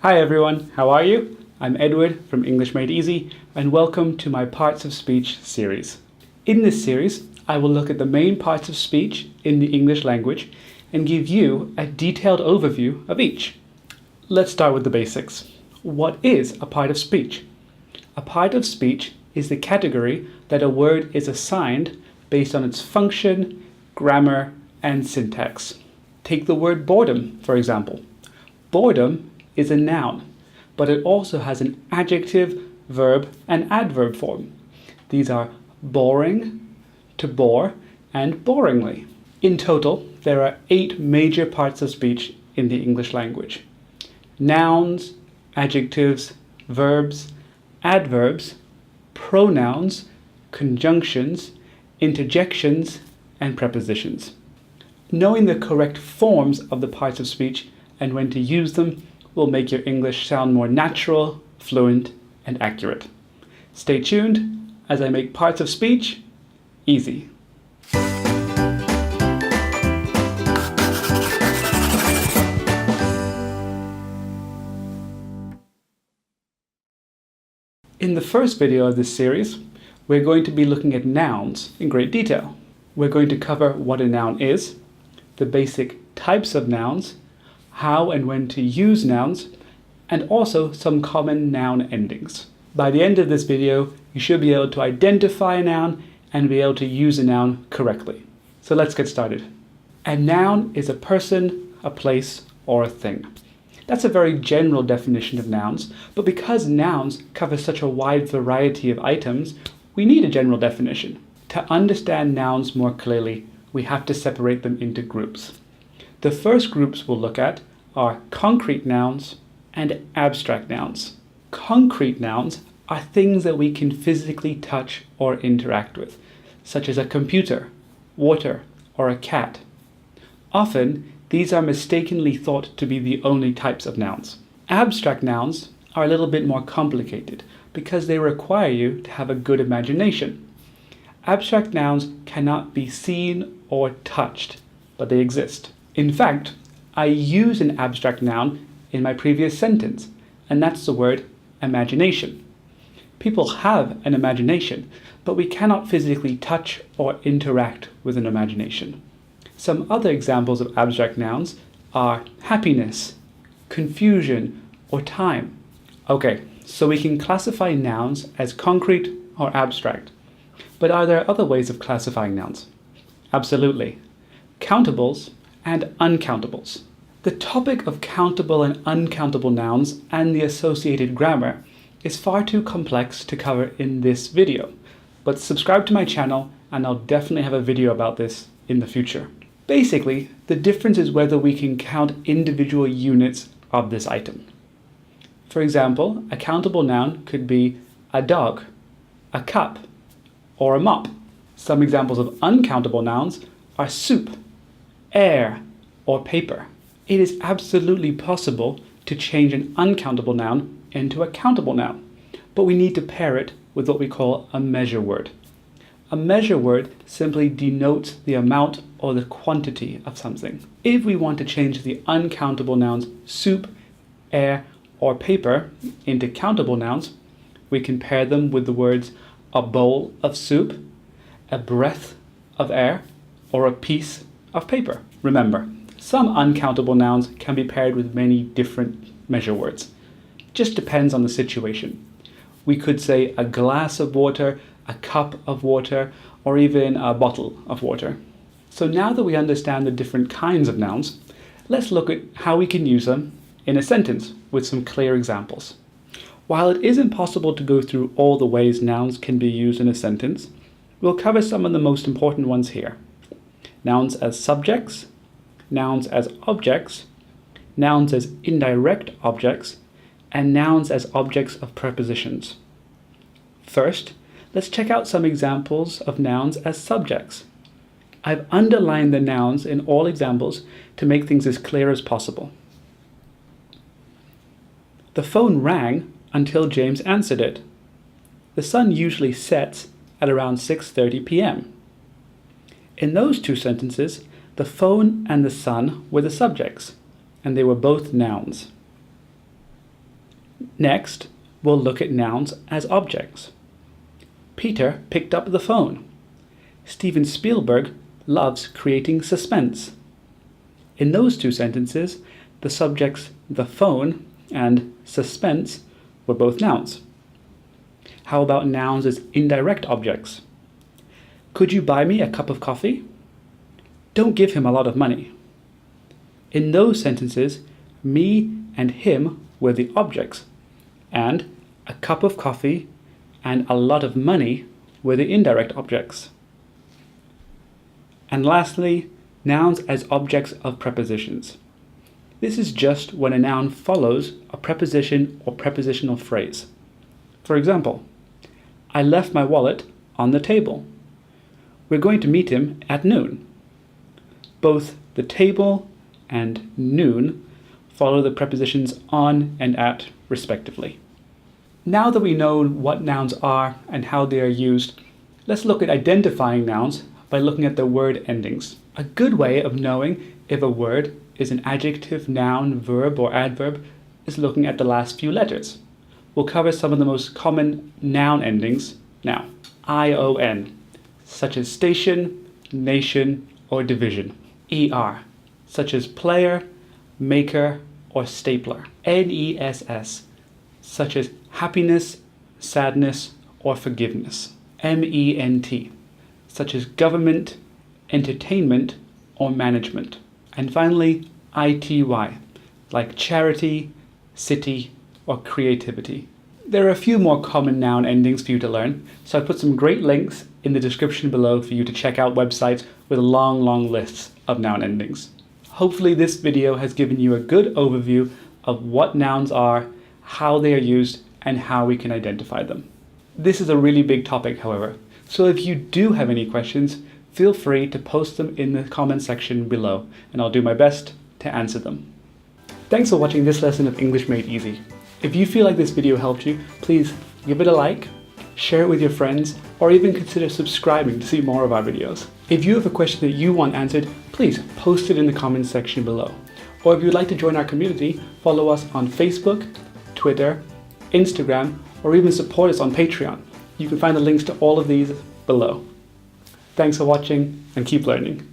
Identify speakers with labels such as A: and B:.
A: Hi everyone, how are you? I'm Edward from English Made Easy and welcome to my Parts of Speech series. In this series, I will look at the main parts of speech in the English language and give you a detailed overview of each. Let's start with the basics. What is a part of speech? A part of speech is the category that a word is assigned based on its function, grammar, and syntax. Take the word boredom, for example. Boredom is a noun, but it also has an adjective, verb, and adverb form. These are boring, to bore, and boringly. In total, there are 8 major parts of speech in the English language: nouns, adjectives, verbs, adverbs, pronouns, conjunctions, interjections, and prepositions. Knowing the correct forms of the parts of speech and when to use them will make your English sound more natural, fluent, and accurate. Stay tuned as I make parts of speech easy. In the first video of this series, we're going to be looking at nouns in great detail. We're going to cover what a noun is, the basic types of nouns, how and when to use nouns, and also some common noun endings. By the end of this video, you should be able to identify a noun and be able to use a noun correctly. So let's get started. A noun is a person, a place, or a thing. That's a very general definition of nouns, but because nouns cover such a wide variety of items, we need a general definition. To understand nouns more clearly, we have to separate them into groups. The first groups we'll look at are concrete nouns and abstract nouns. Concrete nouns are things that we can physically touch or interact with, such as a computer, water, or a cat. Often, these are mistakenly thought to be the only types of nouns. Abstract nouns are a little bit more complicated because they require you to have a good imagination. Abstract nouns cannot be seen or touched, but they exist. In fact, I use an abstract noun in my previous sentence, and that's the word imagination. People have an imagination, but we cannot physically touch or interact with an imagination. Some other examples of abstract nouns are happiness, confusion, or time. Okay, so we can classify nouns as concrete or abstract. But are there other ways of classifying nouns? Absolutely. Countables and uncountables. The topic of countable and uncountable nouns and the associated grammar is far too complex to cover in this video, but subscribe to my channel and I'll definitely have a video about this in the future. Basically, the difference is whether we can count individual units of this item. For example, a countable noun could be a dog, a cup, or a mop. Some examples of uncountable nouns are soup, air, or paper. It is absolutely possible to change an uncountable noun into a countable noun, but we need to pair it with what we call a measure word. A measure word simply denotes the amount or the quantity of something. If we want to change the uncountable nouns soup, air, or paper into countable nouns, we can pair them with the words a bowl of soup, a breath of air, or a piece of paper. Remember, some uncountable nouns can be paired with many different measure words. Just depends on the situation. We could say a glass of water, a cup of water, or even a bottle of water. So now that we understand the different kinds of nouns, let's look at how we can use them in a sentence with some clear examples. While it isn't possible to go through all the ways nouns can be used in a sentence, we'll cover some of the most important ones here. Nouns as subjects, nouns as objects, nouns as indirect objects, and nouns as objects of prepositions. First, let's check out some examples of nouns as subjects. I've underlined the nouns in all examples to make things as clear as possible. The phone rang until James answered it. The sun usually sets at around 6:30 p.m. In those two sentences, the phone and the sun were the subjects, and they were both nouns. Next, we'll look at nouns as objects. Peter picked up the phone. Steven Spielberg loves creating suspense. In those two sentences, the subjects the phone and suspense were both nouns. How about nouns as indirect objects? Could you buy me a cup of coffee? Don't give him a lot of money. In those sentences, me and him were the objects, and a cup of coffee and a lot of money were the indirect objects. And lastly, nouns as objects of prepositions. This is just when a noun follows a preposition or prepositional phrase. For example, I left my wallet on the table. We're going to meet him at noon. Both the table and noon follow the prepositions on and at, respectively. Now that we know what nouns are and how they are used, let's look at identifying nouns by looking at their word endings. A good way of knowing if a word is an adjective, noun, verb, or adverb is looking at the last few letters. We'll cover some of the most common noun endings now. ION, such as station, nation, or division. ER, such as player, maker, or stapler. NESS, such as happiness, sadness, or forgiveness. MENT, such as government, entertainment, or management. And finally, ITY, like charity, city, or creativity. There are a few more common noun endings for you to learn, so I put some great links in the description below for you to check out websites with long lists of noun endings. Hopefully this video has given you a good overview of what nouns are, how they are used, and how we can identify them. This is a really big topic, however, so if you do have any questions, feel free to post them in the comment section below, and I'll do my best to answer them. Thanks for watching this lesson of English Made Easy. If you feel like this video helped you, please give it a like, share it with your friends, or even consider subscribing to see more of our videos. If you have a question that you want answered, please post it in the comments section below. Or if you'd like to join our community, follow us on Facebook, Twitter, Instagram, or even support us on Patreon. You can find the links to all of these below. Thanks for watching and keep learning.